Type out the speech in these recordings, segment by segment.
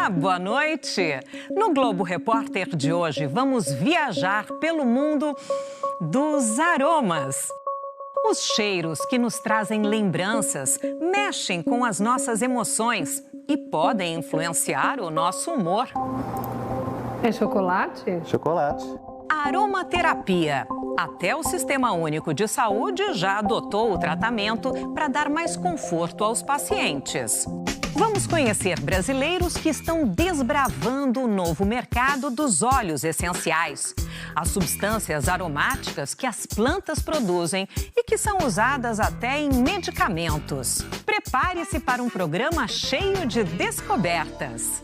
Olá, boa noite! No Globo Repórter de hoje, vamos viajar pelo mundo dos aromas. Os cheiros que nos trazem lembranças mexem com as nossas emoções e podem influenciar o nosso humor. É chocolate? Chocolate. Aromaterapia. Até o Sistema Único de Saúde já adotou o tratamento para dar mais conforto aos pacientes. Vamos conhecer brasileiros que estão desbravando o novo mercado dos óleos essenciais. As substâncias aromáticas que as plantas produzem e que são usadas até em medicamentos. Prepare-se para um programa cheio de descobertas.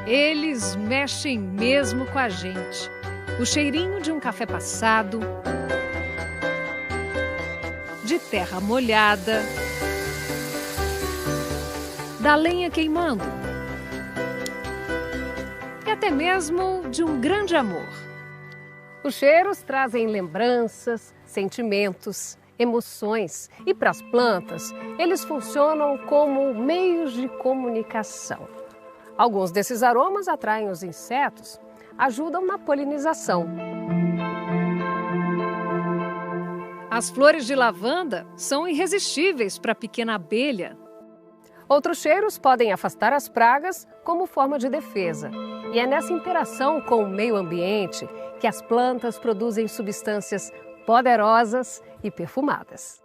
Eles mexem mesmo com a gente. O cheirinho de um café passado, de terra molhada, da lenha queimando e até mesmo de um grande amor. Os cheiros trazem lembranças, sentimentos, emoções e para as plantas, eles funcionam como meios de comunicação. Alguns desses aromas atraem os insetos, ajudam na polinização. As flores de lavanda são irresistíveis para a pequena abelha. Outros cheiros podem afastar as pragas como forma de defesa. E é nessa interação com o meio ambiente que as plantas produzem substâncias poderosas e perfumadas.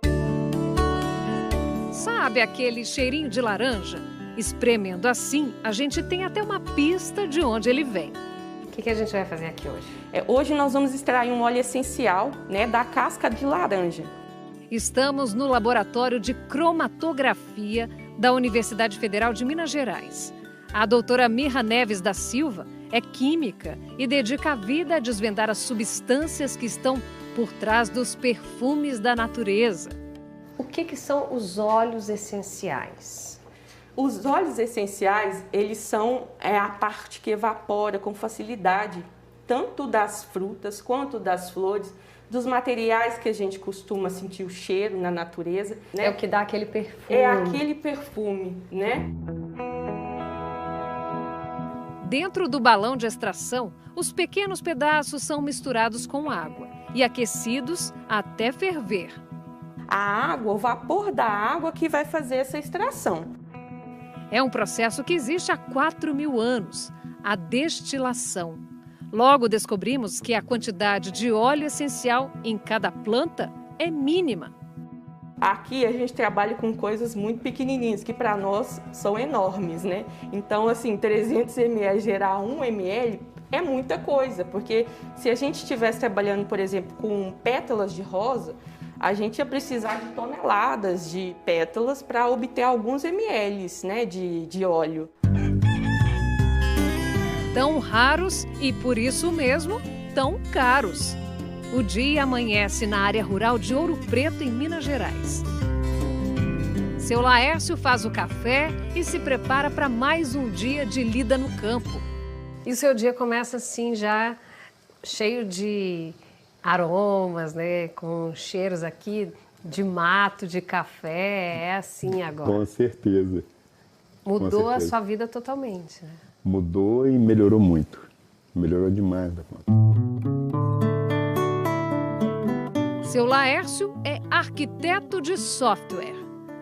Sabe aquele cheirinho de laranja? Espremendo assim, a gente tem até uma pista de onde ele vem. O que a gente vai fazer aqui hoje? Hoje nós vamos extrair um óleo essencial, da casca de laranja. Estamos no laboratório de cromatografia da Universidade Federal de Minas Gerais. A doutora Mirra Neves da Silva é química e dedica a vida a desvendar as substâncias que estão por trás dos perfumes da natureza. O que são os óleos essenciais? Os óleos essenciais, eles são a parte que evapora com facilidade, tanto das frutas quanto das flores, dos materiais que a gente costuma sentir o cheiro na natureza. É o que dá aquele perfume. É aquele perfume, Dentro do balão de extração, os pequenos pedaços são misturados com água e aquecidos até ferver. A água, o vapor da água que vai fazer essa extração. É um processo que existe há 4.000 anos, a destilação. Logo descobrimos que a quantidade de óleo essencial em cada planta é mínima. Aqui a gente trabalha com coisas muito pequenininhas, que para nós são enormes, Então, 300 ml gerar 1 ml é muita coisa, porque se a gente estivesse trabalhando, por exemplo, com pétalas de rosa, a gente ia precisar de toneladas de pétalas para obter alguns ml, de óleo. Tão raros e, por isso mesmo, tão caros. O dia amanhece na área rural de Ouro Preto, em Minas Gerais. Seu Laércio faz o café e se prepara para mais um dia de lida no campo. E o seu dia começa assim, já cheio de aromas, com cheiros aqui de mato, de café, é assim agora. Com certeza. Mudou a sua vida totalmente, Mudou e melhorou muito. Melhorou demais da conta. Seu Laércio é arquiteto de software,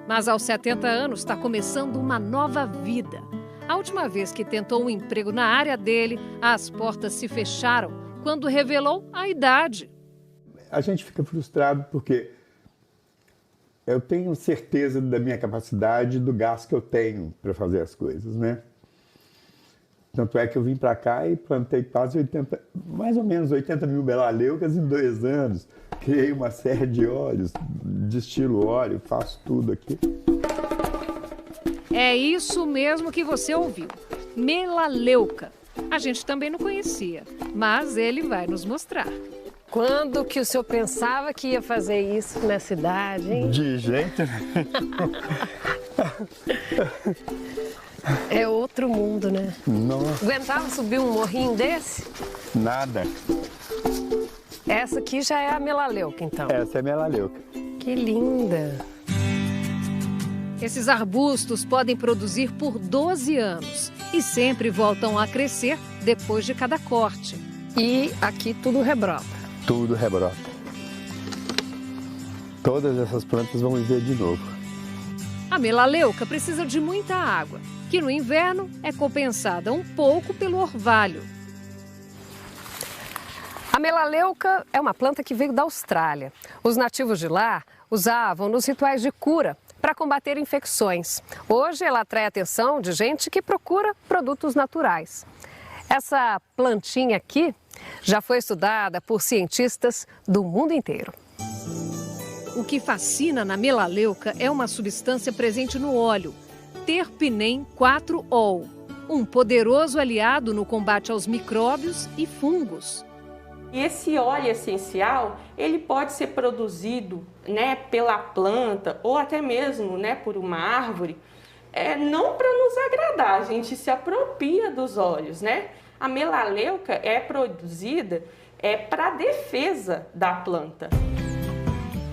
mas aos 70 anos está começando uma nova vida. A última vez que tentou um emprego na área dele, as portas se fecharam quando revelou a idade. A gente fica frustrado porque eu tenho certeza da minha capacidade, do gasto que eu tenho para fazer as coisas, Tanto é que eu vim para cá e plantei quase mais ou menos 80 mil melaleucas em 2 anos. Criei uma série de óleos, destilo óleo, faço tudo aqui. É isso mesmo que você ouviu, melaleuca. A gente também não conhecia, mas ele vai nos mostrar. Quando que o senhor pensava que ia fazer isso na cidade, hein? De jeito nenhum. É outro mundo, Nossa. Aguentava subir um morrinho desse? Nada. Essa aqui já é a melaleuca, então. Essa é a melaleuca. Que linda! Esses arbustos podem produzir por 12 anos e sempre voltam a crescer depois de cada corte. E aqui tudo rebrota. Tudo rebrota. Todas essas plantas vão viver de novo. A melaleuca precisa de muita água, que no inverno é compensada um pouco pelo orvalho. A melaleuca é uma planta que veio da Austrália. Os nativos de lá usavam nos rituais de cura para combater infecções. Hoje ela atrai a atenção de gente que procura produtos naturais. Essa plantinha aqui já foi estudada por cientistas do mundo inteiro. O que fascina na melaleuca é uma substância presente no óleo, terpinem 4-ol, um poderoso aliado no combate aos micróbios e fungos. E esse óleo essencial, ele pode ser produzido, pela planta ou até mesmo, por uma árvore, não para nos agradar, a gente se apropria dos óleos, A melaleuca é produzida para a defesa da planta.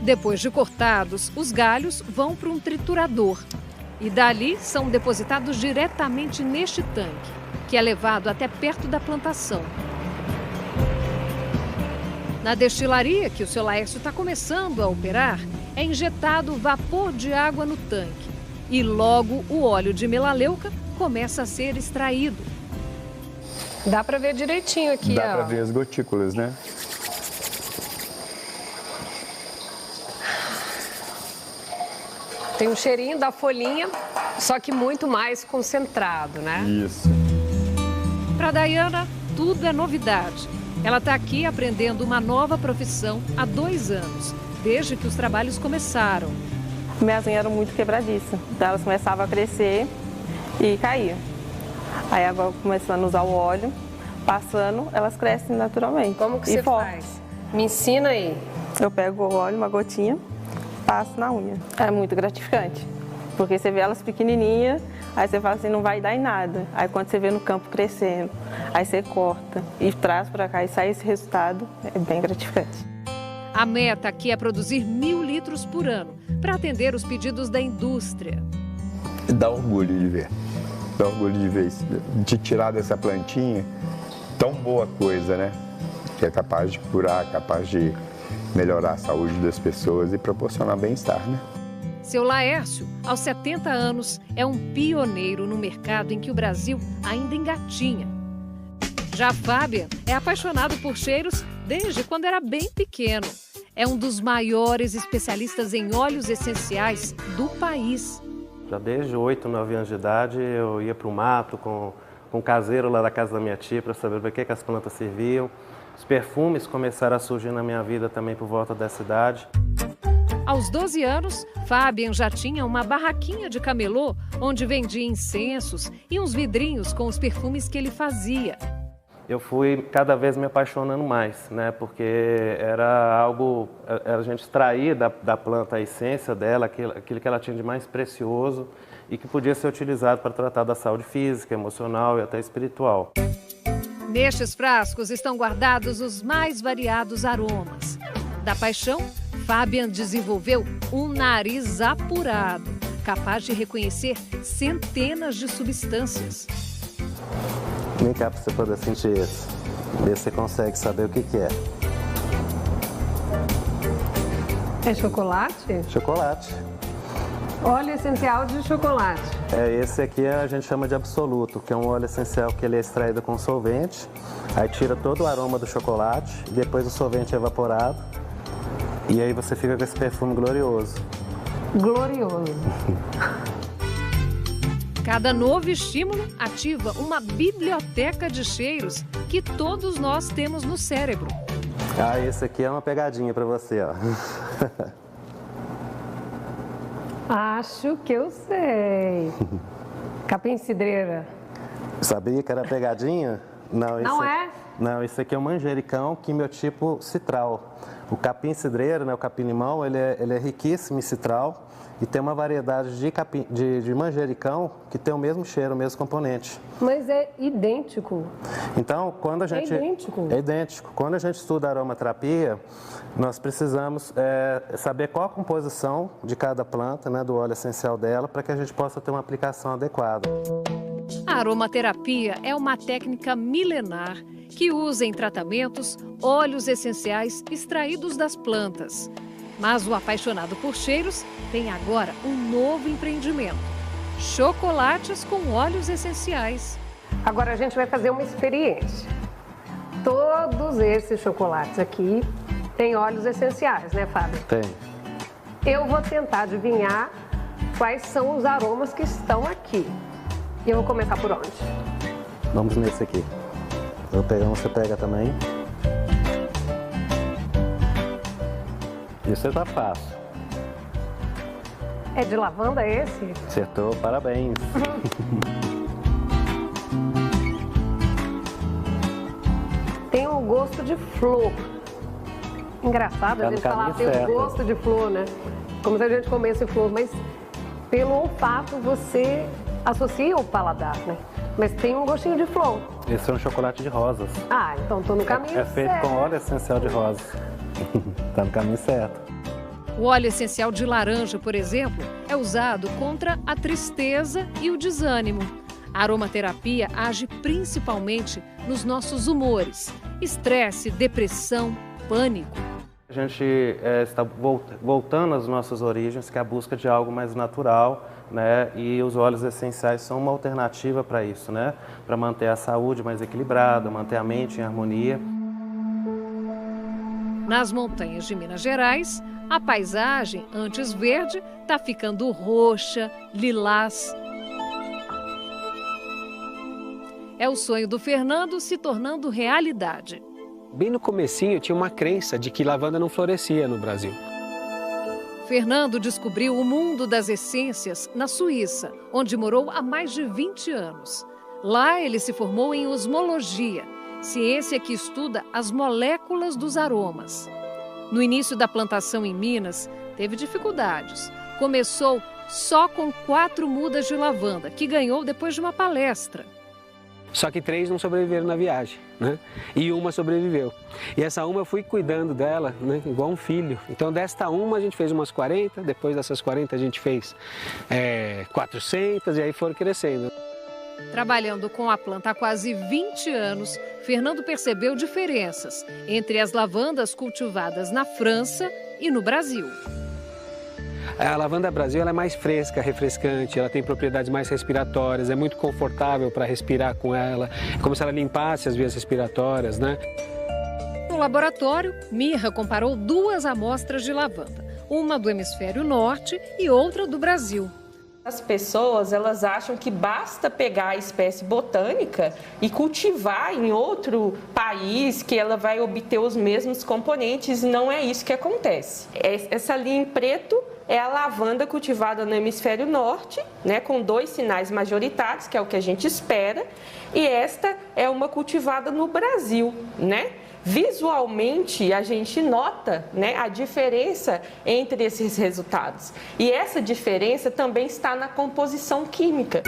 Depois de cortados, os galhos vão para um triturador e dali são depositados diretamente neste tanque, que é levado até perto da plantação. Na destilaria, que o seu Laércio está começando a operar, é injetado vapor de água no tanque e logo o óleo de melaleuca começa a ser extraído. Dá para ver direitinho aqui, Dá para ver as gotículas, Tem um cheirinho da folhinha, só que muito mais concentrado, Isso. Para Dayana, tudo é novidade. Ela está aqui aprendendo uma nova profissão há 2 anos, desde que os trabalhos começaram. Minhas unhas eram muito quebradiças, então elas começavam a crescer e caíam. Aí agora começando a usar o óleo, passando, elas crescem naturalmente. Como que você faz? Me ensina aí. Eu pego o óleo, uma gotinha, passo na unha. É muito gratificante, porque você vê elas pequenininhas, aí você fala assim, não vai dar em nada. Aí quando você vê no campo crescendo, aí você corta e traz para cá e sai esse resultado, é bem gratificante. A meta aqui é produzir 1.000 litros por ano, para atender os pedidos da indústria. Dá orgulho de ver. Dá orgulho de ver isso, de tirar dessa plantinha tão boa coisa, Que é capaz de curar, capaz de melhorar a saúde das pessoas e proporcionar bem-estar, Seu Laércio, aos 70 anos, é um pioneiro no mercado em que o Brasil ainda engatinha. Já Fábia é apaixonado por cheiros desde quando era bem pequeno. É um dos maiores especialistas em óleos essenciais do país. Já desde 8, 9 anos de idade, eu ia para o mato com um caseiro lá da casa da minha tia para saber para que as plantas serviam. Os perfumes começaram a surgir na minha vida também por volta dessa idade. Aos 12 anos, Fabian já tinha uma barraquinha de camelô onde vendia incensos e uns vidrinhos com os perfumes que ele fazia. Eu fui cada vez me apaixonando mais, porque era algo, a gente extrair da planta a essência dela, aquilo que ela tinha de mais precioso e que podia ser utilizado para tratar da saúde física, emocional e até espiritual. Nestes frascos estão guardados os mais variados aromas. Da paixão, Fabian desenvolveu um nariz apurado, capaz de reconhecer centenas de substâncias. Vem cá para você poder sentir isso. Ver se você consegue saber o que é. É chocolate? Chocolate. Óleo essencial de chocolate. Esse aqui a gente chama de absoluto, que é um óleo essencial que ele é extraído com solvente. Aí tira todo o aroma do chocolate, depois o solvente é evaporado. E aí você fica com esse perfume glorioso. Glorioso. Cada novo estímulo ativa uma biblioteca de cheiros que todos nós temos no cérebro. Esse aqui é uma pegadinha para você, ó. Acho que eu sei. Capim-cidreira. Sabia que era pegadinha? Não é? Não, isso aqui é um manjericão quimiotipo citral. O capim-cidreira, o capim-limão, ele é riquíssimo em citral e tem uma variedade de manjericão que tem o mesmo cheiro, o mesmo componente. Mas é idêntico. Então, quando a gente... É idêntico. É idêntico. Quando a gente estuda aromaterapia, nós precisamos saber qual a composição de cada planta, né, do óleo essencial dela, para que a gente possa ter uma aplicação adequada. A aromaterapia é uma técnica milenar que usa em tratamentos óleos essenciais extraídos das plantas. Mas o apaixonado por cheiros tem agora um novo empreendimento: chocolates com óleos essenciais. Agora a gente vai fazer uma experiência. Todos esses chocolates aqui têm óleos essenciais, né, Fábio? Tem. Eu vou tentar adivinhar quais são os aromas que estão aqui. E eu vou começar por onde? Vamos nesse aqui. Eu vou pegar um, você pega também. Isso tá fácil. É de lavanda esse? Acertou, parabéns. Tem um gosto de flor. Engraçado a gente falar tem um gosto de flor, né? Como se a gente comesse flor, mas pelo olfato você associa o paladar, né? Mas tem um gostinho de flor. Esse é um chocolate de rosas. Ah, então tô no caminho certo. É feito com óleo essencial de rosas. Tá no caminho certo. O óleo essencial de laranja, por exemplo, é usado contra a tristeza e o desânimo. A aromaterapia age principalmente nos nossos humores: estresse, depressão, pânico. A gente está voltando às nossas origens, que é a busca de algo mais natural, né? E os óleos essenciais são uma alternativa para isso, né? Para manter a saúde mais equilibrada, manter a mente em harmonia. Nas montanhas de Minas Gerais, a paisagem, antes verde, está ficando roxa, lilás. É o sonho do Fernando se tornando realidade. Bem no comecinho tinha uma crença de que lavanda não florescia no Brasil. Fernando descobriu o mundo das essências na Suíça, onde morou há mais de 20 anos. Lá ele se formou em osmologia, ciência que estuda as moléculas dos aromas. No início da plantação em Minas, teve dificuldades. Começou só com 4 mudas de lavanda, que ganhou depois de uma palestra. Só que 3 não sobreviveram na viagem, né? E uma sobreviveu. E essa uma eu fui cuidando dela, né? Igual um filho. Então desta uma a gente fez umas 40, depois dessas 40 a gente fez 400 e aí foram crescendo. Trabalhando com a planta há quase 20 anos, Fernando percebeu diferenças entre as lavandas cultivadas na França e no Brasil. A lavanda Brasil ela é mais fresca, refrescante, ela tem propriedades mais respiratórias, é muito confortável para respirar com ela, é como se ela limpasse as vias respiratórias, né? No laboratório, Mirra comparou 2 amostras de lavanda, uma do hemisfério norte e outra do Brasil. As pessoas, elas acham que basta pegar a espécie botânica e cultivar em outro país que ela vai obter os mesmos componentes, e não é isso que acontece. Essa linha em preto é a lavanda cultivada no hemisfério norte, né, com 2 sinais majoritários, que é o que a gente espera, e esta é uma cultivada no Brasil, né? Visualmente, a gente nota, né, a diferença entre esses resultados. E essa diferença também está na composição química.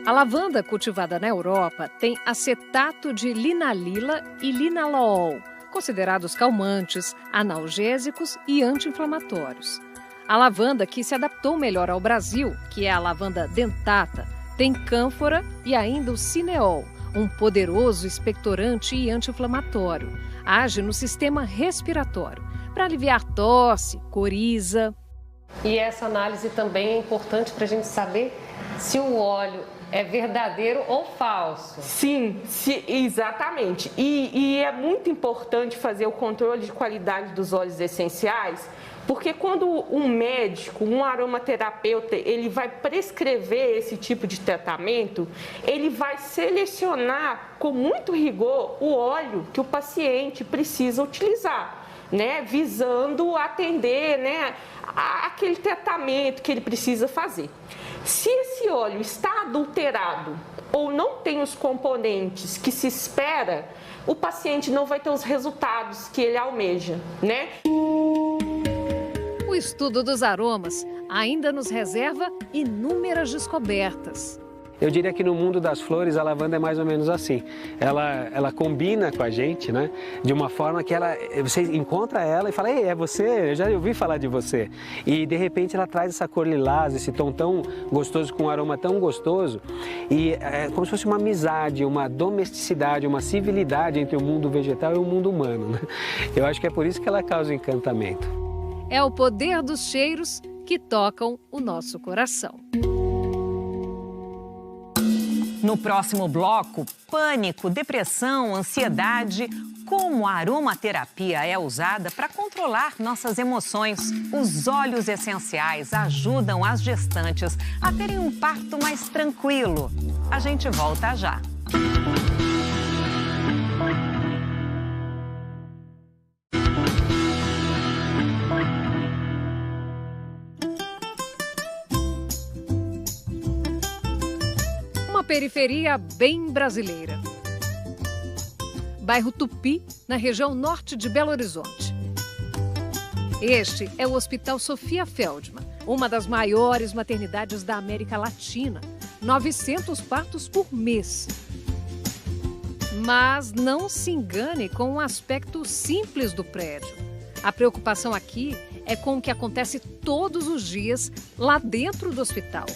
A lavanda cultivada na Europa tem acetato de linalila e linalool, considerados calmantes, analgésicos e anti-inflamatórios. A lavanda que se adaptou melhor ao Brasil, que é a lavanda dentata, tem cânfora e ainda o cineol, um poderoso expectorante e anti-inflamatório. Age no sistema respiratório para aliviar tosse, coriza. E essa análise também é importante para a gente saber se o óleo é verdadeiro ou falso. Sim, exatamente. E é muito importante fazer o controle de qualidade dos óleos essenciais, porque quando um médico, um aromaterapeuta, ele vai prescrever esse tipo de tratamento, ele vai selecionar com muito rigor o óleo que o paciente precisa utilizar, né? Visando atender, né, aquele tratamento que ele precisa fazer. Se esse óleo está adulterado ou não tem os componentes que se espera, o paciente não vai ter os resultados que ele almeja, né? O O estudo dos aromas ainda nos reserva inúmeras descobertas. Eu diria que no mundo das flores a lavanda é mais ou menos assim. Ela combina com a gente, né? De uma forma que você encontra ela e fala: ei, é você, eu já ouvi falar de você. E de repente ela traz essa cor lilás, esse tom tão gostoso, com um aroma tão gostoso. E é como se fosse uma amizade, uma domesticidade, uma civilidade entre o mundo vegetal e o mundo humano, né? Eu acho que é por isso que ela causa encantamento. É o poder dos cheiros que tocam o nosso coração. No próximo bloco, pânico, depressão, ansiedade, como a aromaterapia é usada para controlar nossas emoções. Os óleos essenciais ajudam as gestantes a terem um parto mais tranquilo. A gente volta já. Periferia bem brasileira. Bairro Tupi, na região norte de Belo Horizonte. Este é o Hospital Sofia Feldman, uma das maiores maternidades da América Latina. 900 partos por mês. Mas não se engane com o aspecto simples do prédio. A preocupação aqui é com o que acontece todos os dias lá dentro do hospital.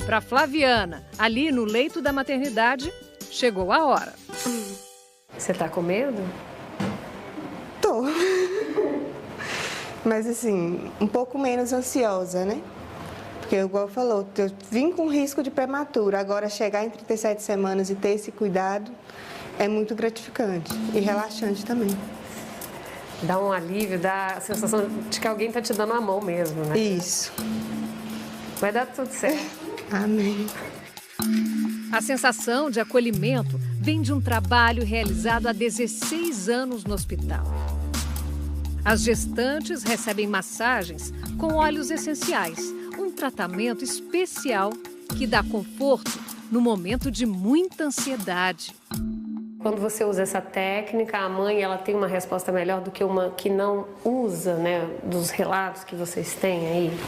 Para Flaviana, ali no leito da maternidade, chegou a hora. Você tá com medo? Tô. Mas assim, um pouco menos ansiosa, né? Porque, igual falou, eu vim com risco de prematura. Agora, chegar em 37 semanas e ter esse cuidado é muito gratificante e relaxante também. Dá um alívio, dá a sensação de que alguém tá te dando a mão mesmo, né? Isso. Vai dar tudo certo. Amém. A sensação de acolhimento vem de um trabalho realizado há 16 anos no hospital. As gestantes recebem massagens com óleos essenciais, um tratamento especial que dá conforto no momento de muita ansiedade. Quando você usa essa técnica, a mãe ela tem uma resposta melhor do que uma que não usa, né? Dos relatos que vocês têm aí?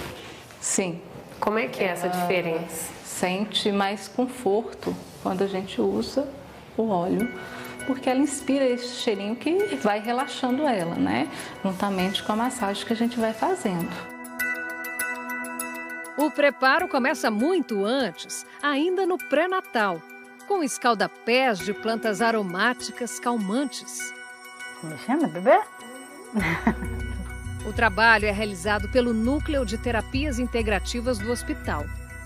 Sim. Como é que é essa diferença? Sente mais conforto quando a gente usa o óleo, porque ela inspira esse cheirinho que vai relaxando ela, né? Juntamente com a massagem que a gente vai fazendo. O preparo começa muito antes, ainda no pré-natal, com escaldapés de plantas aromáticas calmantes. Me chama, bebê? O trabalho é realizado pelo Núcleo de Terapias Integrativas do hospital.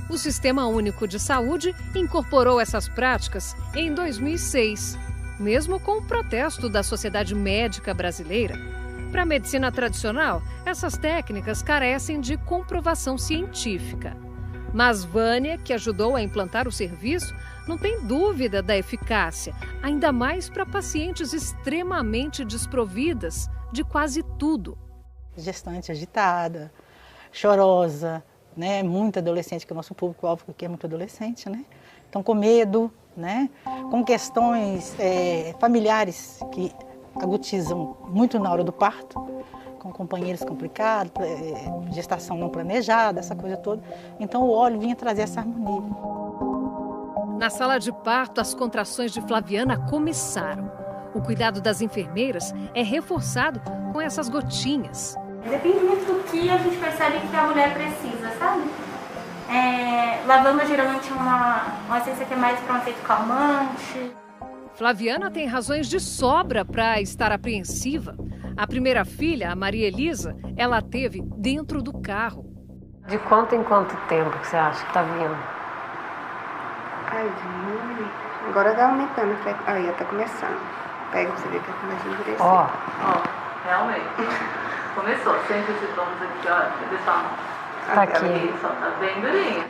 O Sistema Único de Saúde incorporou essas práticas em 2006, mesmo com o protesto da Sociedade Médica Brasileira. Para a medicina tradicional, essas técnicas carecem de comprovação científica. Mas Vânia, que ajudou a implantar o serviço, não tem dúvida da eficácia, ainda mais para pacientes extremamente desprovidas de quase tudo. Gestante agitada, chorosa, né? Muito adolescente, que o nosso público-alvo aqui é muito adolescente, né? Então, com medo, né? Com questões familiares que agudizam muito na hora do parto, com companheiros complicados, gestação não planejada, essa coisa toda. Então, o óleo vinha trazer essa harmonia. Na sala de parto, as contrações de Flaviana começaram. O cuidado das enfermeiras é reforçado com essas gotinhas. Depende muito do que a gente percebe que a mulher precisa, sabe? Lavanda geralmente é uma essência que é mais para um efeito calmante. Flaviana tem razões de sobra para estar apreensiva. A primeira filha, a Maria Elisa, ela teve dentro do carro. De quanto em quanto tempo que você acha que está vindo? Agora tá aumentando. Aí, tá começando. Pega pra você ver que começa a endurecer. Ó, realmente. Começou. Sente os sintomas aqui, ó. Deixa a mão. Tá aqui. Só tá bem durinha.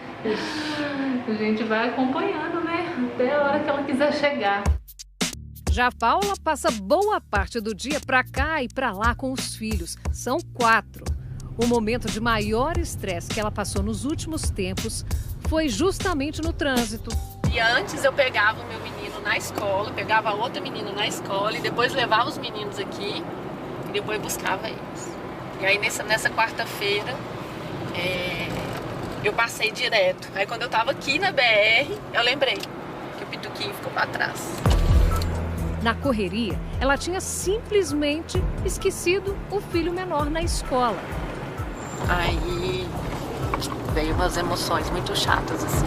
A gente vai acompanhando, né? Até a hora que ela quiser chegar. Já Paula passa boa parte do dia pra cá e pra lá com os filhos. São 4. O momento de maior estresse que ela passou nos últimos tempos foi justamente no trânsito. E antes eu pegava o meu menino na escola, pegava outro menino na escola e depois levava os meninos aqui. depois buscava eles. E aí nessa quarta-feira eu passei direto. Aí quando eu tava aqui na BR, eu lembrei que o Pituquinho ficou para trás. Na correria, ela tinha simplesmente esquecido o filho menor na escola. Aí veio umas emoções muito chatas, assim.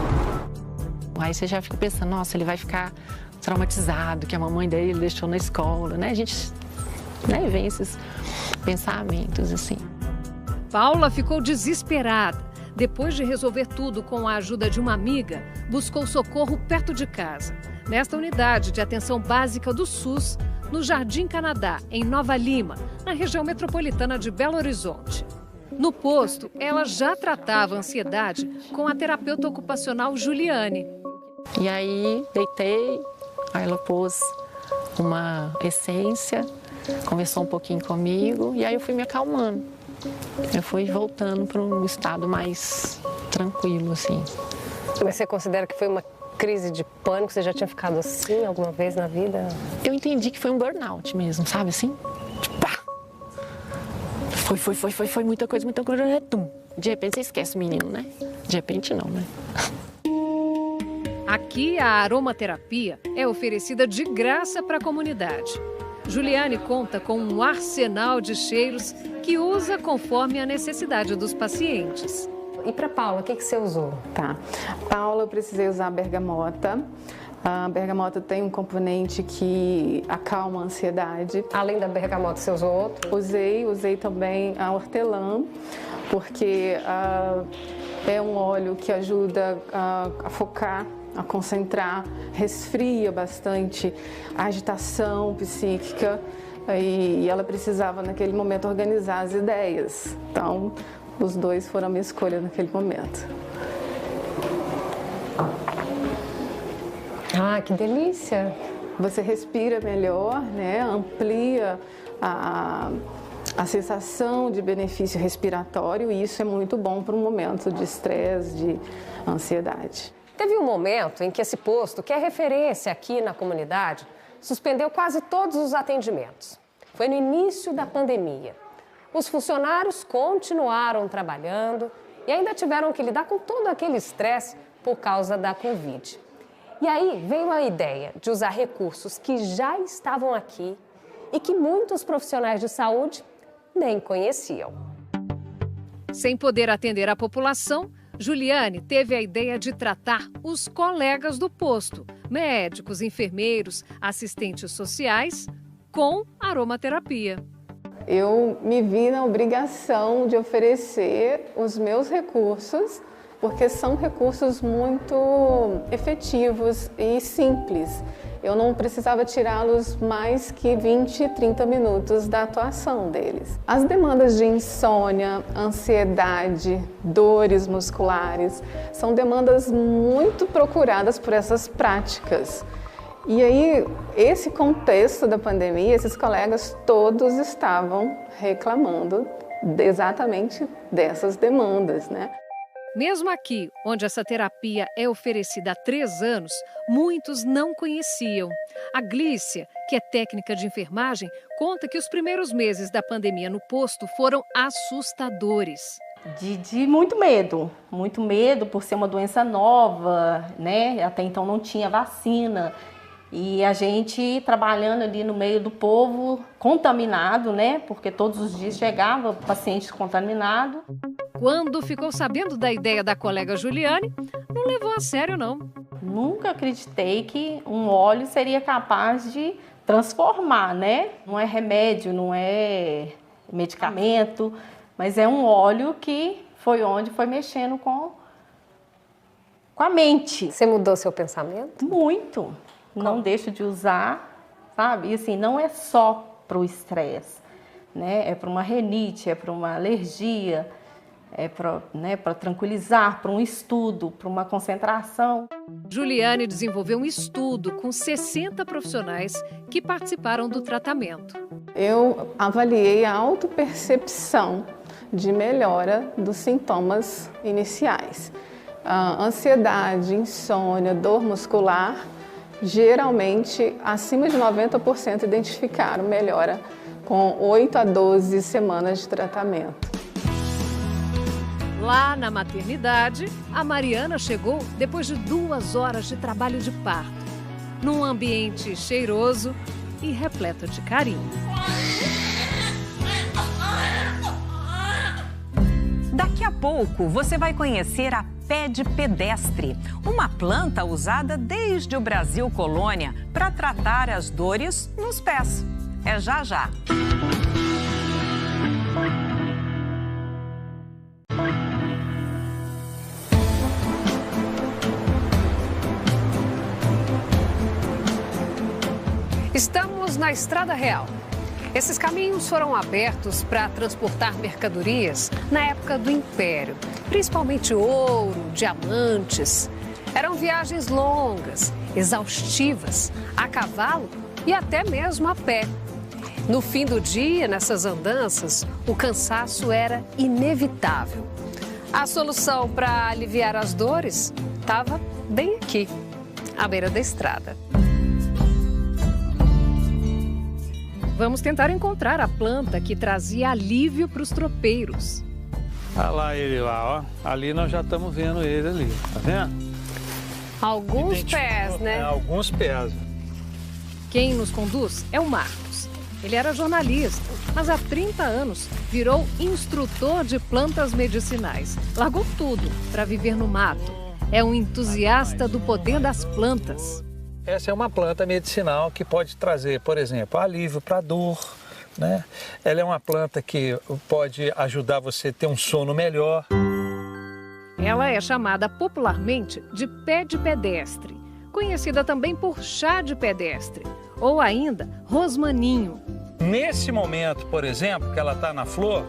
Aí você já fica pensando, nossa, ele vai ficar traumatizado, que a mamãe dele deixou na escola, né? A gente vem esses pensamentos, assim. Paula ficou desesperada. Depois de resolver tudo com a ajuda de uma amiga, buscou socorro perto de casa. Nesta unidade de atenção básica do SUS, no Jardim Canadá, em Nova Lima, na região metropolitana de Belo Horizonte. No posto, ela já tratava a ansiedade com a terapeuta ocupacional Juliane. E aí, deitei, aí ela pôs uma essência, conversou um pouquinho comigo e aí eu fui me acalmando. Eu fui voltando para um estado mais tranquilo, assim. Mas você considera que foi uma crise de pânico? Você já tinha ficado assim alguma vez na vida? Eu entendi que foi um burnout mesmo, sabe assim? Tipo, pá! Foi muita coisa, tum. De repente você esquece o menino, né? De repente não, né? Aqui a aromaterapia é oferecida de graça para a comunidade. Juliane conta com um arsenal de cheiros que usa conforme a necessidade dos pacientes. E para Paula, o que você usou? Tá. Paula, eu precisei usar a bergamota. A bergamota tem um componente que acalma a ansiedade. Além da bergamota, você usou outro? Usei também a hortelã, porque é um óleo que ajuda a focar, a concentrar, resfria bastante a agitação psíquica e ela precisava naquele momento organizar as ideias. Então, os dois foram a minha escolha naquele momento. Ah, que delícia! Você respira melhor, né? Amplia a sensação de benefício respiratório e isso é muito bom para um momento de estresse, de ansiedade. Teve um momento em que esse posto, que é referência aqui na comunidade, suspendeu quase todos os atendimentos. Foi no início da pandemia. Os funcionários continuaram trabalhando e ainda tiveram que lidar com todo aquele estresse por causa da Covid. E aí veio a ideia de usar recursos que já estavam aqui e que muitos profissionais de saúde nem conheciam. Sem poder atender a população, Juliane teve a ideia de tratar os colegas do posto, médicos, enfermeiros, assistentes sociais, com aromaterapia. Eu me vi na obrigação de oferecer os meus recursos, porque são recursos muito efetivos e simples. Eu não precisava tirá-los mais que 20, 30 minutos da atuação deles. As demandas de insônia, ansiedade, dores musculares, são demandas muito procuradas por essas práticas. E aí, esse contexto da pandemia, esses colegas todos estavam reclamando exatamente dessas demandas, né? Mesmo aqui, onde essa terapia é oferecida há 3 anos, muitos não conheciam. A Glícia, que é técnica de enfermagem, conta que os primeiros meses da pandemia no posto foram assustadores. De muito medo por ser uma doença nova, né? Até então não tinha vacina. E a gente trabalhando ali no meio do povo contaminado, né? Porque todos os dias chegava paciente contaminado. Quando ficou sabendo da ideia da colega Juliane, não levou a sério, não. Nunca acreditei que um óleo seria capaz de transformar, né? Não é remédio, não é medicamento, mas é um óleo que foi onde foi mexendo com a mente. Você mudou seu pensamento? Muito. Não deixo de usar, sabe? E assim, não é só para o estresse, né? É para uma rinite, é para uma alergia, é para tranquilizar, para um estudo, para uma concentração. Juliane desenvolveu um estudo com 60 profissionais que participaram do tratamento. Eu avaliei a autopercepção de melhora dos sintomas iniciais. Ansiedade, insônia, dor muscular, geralmente acima de 90% identificaram melhora com 8 a 12 semanas de tratamento. Lá na maternidade, a Mariana chegou depois de 2 horas de trabalho de parto, num ambiente cheiroso e repleto de carinho. Daqui a pouco você vai conhecer a pé de pedestre, uma planta usada desde o Brasil colônia para tratar as dores nos pés. É já já. Estamos na Estrada Real. Esses caminhos foram abertos para transportar mercadorias na época do Império, principalmente ouro, diamantes. Eram viagens longas, exaustivas, a cavalo e até mesmo a pé. No fim do dia, nessas andanças, o cansaço era inevitável. A solução para aliviar as dores estava bem aqui, à beira da estrada. Vamos tentar encontrar a planta que trazia alívio para os tropeiros. Olha lá ele lá, ó. Ali nós já estamos vendo ele ali, tá vendo? Alguns pés, né? Alguns pés. Quem nos conduz é o Marcos. Ele era jornalista, mas há 30 anos virou instrutor de plantas medicinais. Largou tudo para viver no mato. É um entusiasta do poder das plantas. Essa é uma planta medicinal que pode trazer, por exemplo, alívio para dor, né? Ela é uma planta que pode ajudar você a ter um sono melhor. Ela é chamada popularmente de pé de pedestre, conhecida também por chá de pedestre, ou ainda rosmaninho. Nesse momento, por exemplo, que ela está na flor,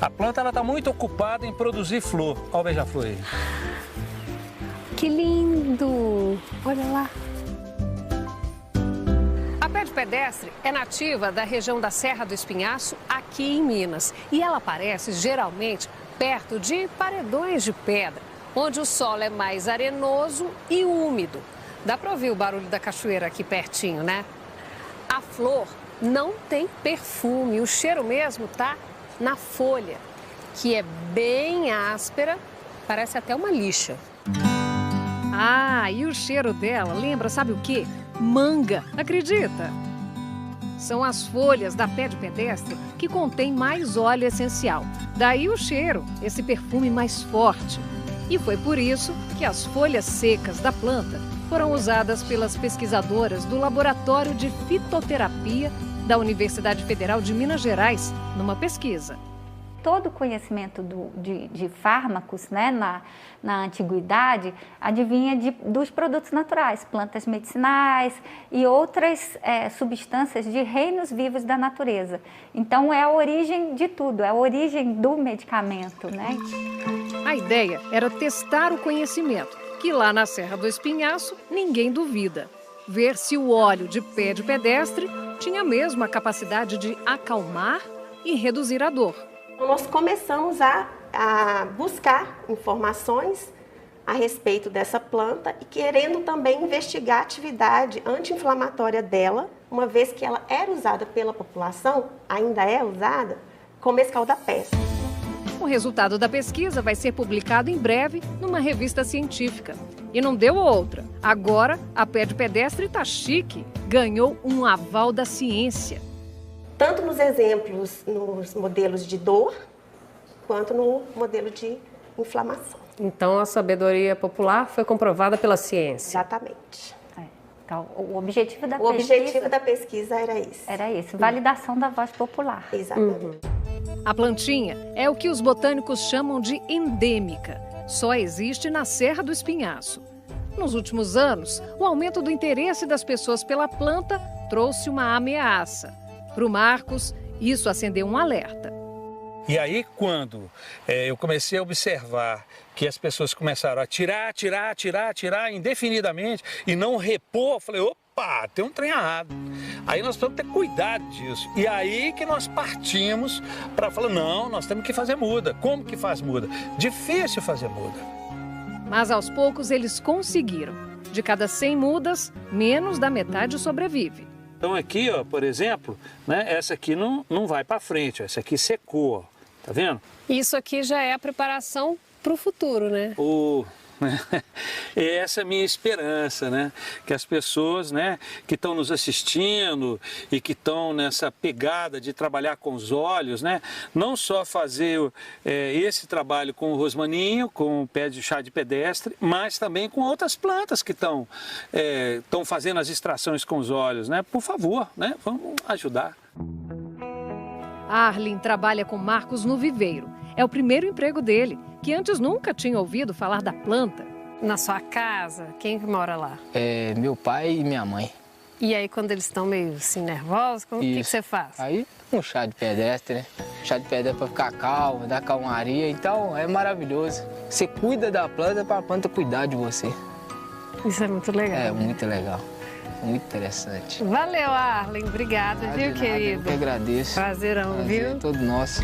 a planta está muito ocupada em produzir flor. Olha o beija-flor aí. Que lindo! Olha lá. A pé de pedestre é nativa da região da Serra do Espinhaço, aqui em Minas. E ela aparece geralmente perto de paredões de pedra, onde o solo é mais arenoso e úmido. Dá para ouvir o barulho da cachoeira aqui pertinho, né? A flor não tem perfume, o cheiro mesmo tá na folha, que é bem áspera, parece até uma lixa. Ah, e o cheiro dela lembra, sabe o quê? Manga, acredita? São as folhas da pé de pedestre que contém mais óleo essencial. Daí o cheiro, esse perfume mais forte. E foi por isso que as folhas secas da planta foram usadas pelas pesquisadoras do Laboratório de Fitoterapia da Universidade Federal de Minas Gerais, numa pesquisa. Todo o conhecimento de fármacos, né, na antiguidade advinha dos produtos naturais, plantas medicinais e outras substâncias de reinos vivos da natureza. Então é a origem de tudo, é a origem do medicamento, né? A ideia era testar o conhecimento, que lá na Serra do Espinhaço ninguém duvida. Ver se o óleo de pé de pedestre tinha mesmo a capacidade de acalmar e reduzir a dor. Nós começamos a buscar informações a respeito dessa planta e querendo também investigar a atividade anti-inflamatória dela, uma vez que ela era usada pela população, ainda é usada, como escalda-pés. O resultado da pesquisa vai ser publicado em breve numa revista científica. E não deu outra. Agora, a pé de pedestre tá chique, ganhou um aval da ciência. Tanto nos exemplos, nos modelos de dor, quanto no modelo de inflamação. Então, a sabedoria popular foi comprovada pela ciência. Exatamente. Então, o objetivo da pesquisa era esse. Era esse, validação da voz popular. Exatamente. A plantinha é o que os botânicos chamam de endêmica. Só existe na Serra do Espinhaço. Nos últimos anos, o aumento do interesse das pessoas pela planta trouxe uma ameaça. Para o Marcos, isso acendeu um alerta. E aí, quando eu comecei a observar que as pessoas começaram a tirar indefinidamente e não repor, eu falei, opa, tem um trem errado. Aí nós precisamos ter cuidado disso. E aí que nós partimos para falar, não, nós temos que fazer muda. Como que faz muda? Difícil fazer muda. Mas aos poucos eles conseguiram. De cada 100 mudas, menos da metade sobrevive. Então aqui, ó, por exemplo, né, essa aqui não vai para frente, ó, essa aqui secou, ó, tá vendo? Isso aqui já é a preparação para o futuro, né? Essa é a minha esperança, né? Que as pessoas, né, que estão nos assistindo e que estão nessa pegada de trabalhar com os olhos, né, não só fazer esse trabalho com o rosmaninho, com o pé de chá de pedestre, mas também com outras plantas que estão fazendo as extrações com os olhos, né? Por favor, né? Vamos ajudar. Arlen trabalha com Marcos no viveiro. É o primeiro emprego dele, que antes nunca tinha ouvido falar da planta. Na sua casa, quem que mora lá? Meu pai e minha mãe. E aí, quando eles estão meio assim nervosos, o que você faz? Aí, um chá de pedestre, né? Chá de pedestre para ficar calmo, dar calmaria. Então, é maravilhoso. Você cuida da planta para a planta cuidar de você. Isso é muito legal. É muito legal. Muito interessante. Valeu, Arlen. Obrigada, viu, querido? Eu que agradeço. Prazerão, viu? É todo nosso.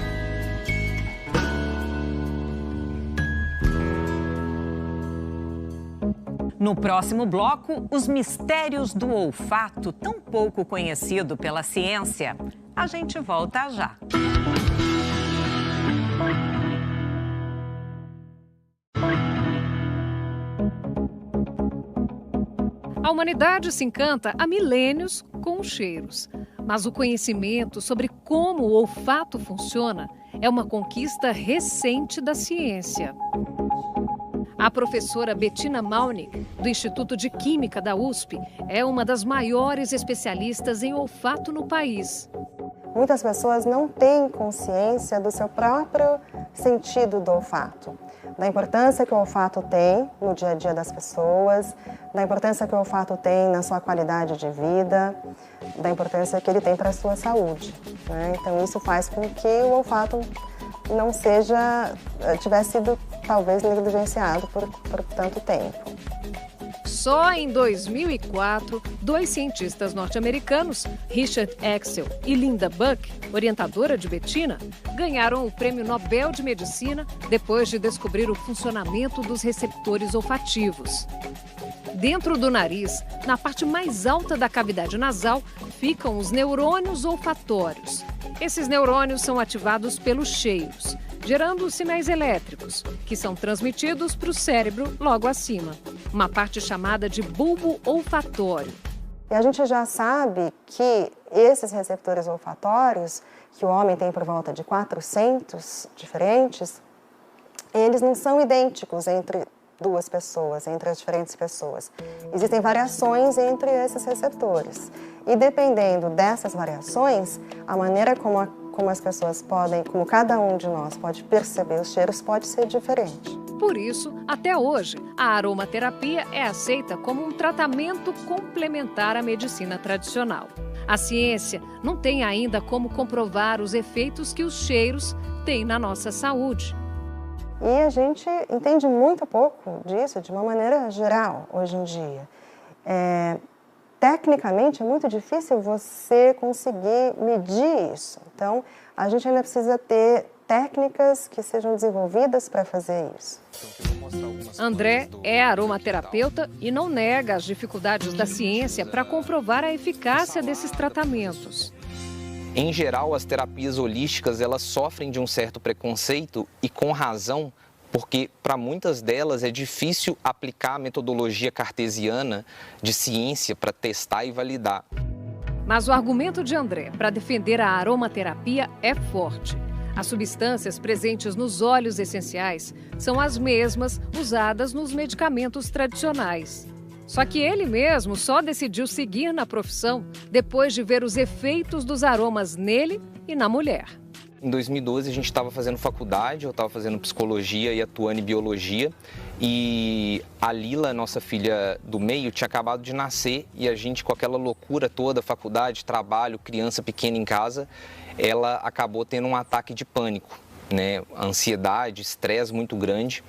No próximo bloco, os mistérios do olfato, tão pouco conhecido pela ciência. A gente volta já. A humanidade se encanta há milênios com os cheiros. Mas o conhecimento sobre como o olfato funciona é uma conquista recente da ciência. A professora Bettina Malnick, do Instituto de Química da USP, é uma das maiores especialistas em olfato no país. Muitas pessoas não têm consciência do seu próprio sentido do olfato, da importância que o olfato tem no dia a dia das pessoas, da importância que o olfato tem na sua qualidade de vida, da importância que ele tem para a sua saúde, né? Então isso faz com que o olfato não tivesse sido talvez negligenciado por tanto tempo. Só em 2004, 2 cientistas norte-americanos, Richard Axel e Linda Buck, orientadora de Bettina, ganharam o Prêmio Nobel de Medicina depois de descobrir o funcionamento dos receptores olfativos. Dentro do nariz, na parte mais alta da cavidade nasal, ficam os neurônios olfatórios. Esses neurônios são ativados pelos cheiros, gerando sinais elétricos, que são transmitidos para o cérebro logo acima, uma parte chamada de bulbo olfatório. E a gente já sabe que esses receptores olfatórios, que o homem tem por volta de 400 diferentes, eles não são idênticos entre duas pessoas, entre as diferentes pessoas. Existem variações entre esses receptores. E dependendo dessas variações, a maneira como as pessoas podem, como cada um de nós pode perceber os cheiros pode ser diferente. Por isso, até hoje, a aromaterapia é aceita como um tratamento complementar à medicina tradicional. A ciência não tem ainda como comprovar os efeitos que os cheiros têm na nossa saúde. E a gente entende muito pouco disso de uma maneira geral hoje em dia. Tecnicamente é muito difícil você conseguir medir isso. Então, a gente ainda precisa ter técnicas que sejam desenvolvidas para fazer isso. André é aromaterapeuta e não nega as dificuldades da ciência para comprovar a eficácia desses tratamentos. Em geral, as terapias holísticas elas sofrem de um certo preconceito e com razão, porque para muitas delas é difícil aplicar a metodologia cartesiana de ciência para testar e validar. Mas o argumento de André para defender a aromaterapia é forte. As substâncias presentes nos óleos essenciais são as mesmas usadas nos medicamentos tradicionais. Só que ele mesmo só decidiu seguir na profissão depois de ver os efeitos dos aromas nele e na mulher. Em 2012 a gente estava fazendo faculdade, eu estava fazendo psicologia e atuando em biologia. E a Lila, nossa filha do meio, tinha acabado de nascer e a gente com aquela loucura toda, faculdade, trabalho, criança pequena em casa, ela acabou tendo um ataque de pânico, né? Ansiedade, estresse muito grande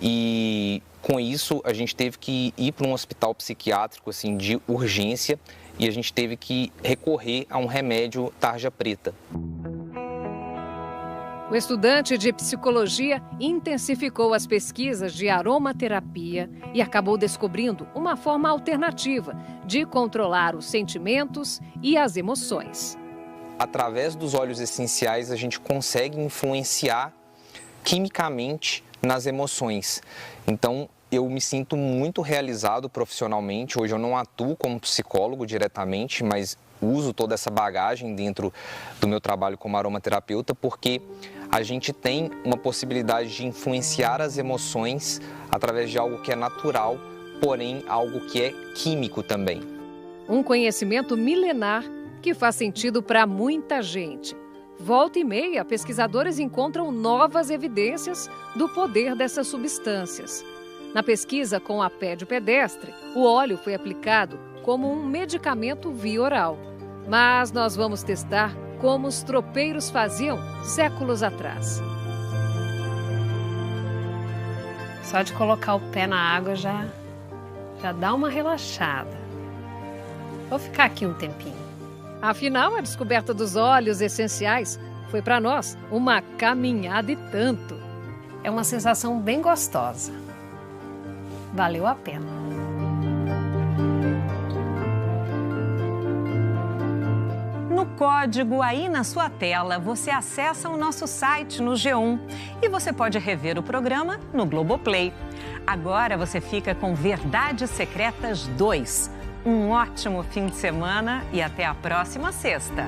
e com isso a gente teve que ir para um hospital psiquiátrico assim, de urgência e a gente teve que recorrer a um remédio tarja preta. O estudante de psicologia intensificou as pesquisas de aromaterapia e acabou descobrindo uma forma alternativa de controlar os sentimentos e as emoções. Através dos óleos essenciais, a gente consegue influenciar quimicamente nas emoções. Então, eu me sinto muito realizado profissionalmente. Hoje eu não atuo como psicólogo diretamente, mas uso toda essa bagagem dentro do meu trabalho como aromaterapeuta, porque a gente tem uma possibilidade de influenciar as emoções através de algo que é natural, porém algo que é químico também. Um conhecimento milenar que faz sentido para muita gente. Volta e meia, pesquisadores encontram novas evidências do poder dessas substâncias. Na pesquisa com a Pédio Pedestre, o óleo foi aplicado como um medicamento via oral. Mas nós vamos testar como os tropeiros faziam séculos atrás. Só de colocar o pé na água já dá uma relaxada. Vou ficar aqui um tempinho. Afinal, a descoberta dos óleos essenciais foi para nós uma caminhada e tanto. É uma sensação bem gostosa. Valeu a pena. No código aí na sua tela, você acessa o nosso site no G1 e você pode rever o programa no Globoplay. Agora você fica com Verdades Secretas 2. Um ótimo fim de semana e até a próxima sexta.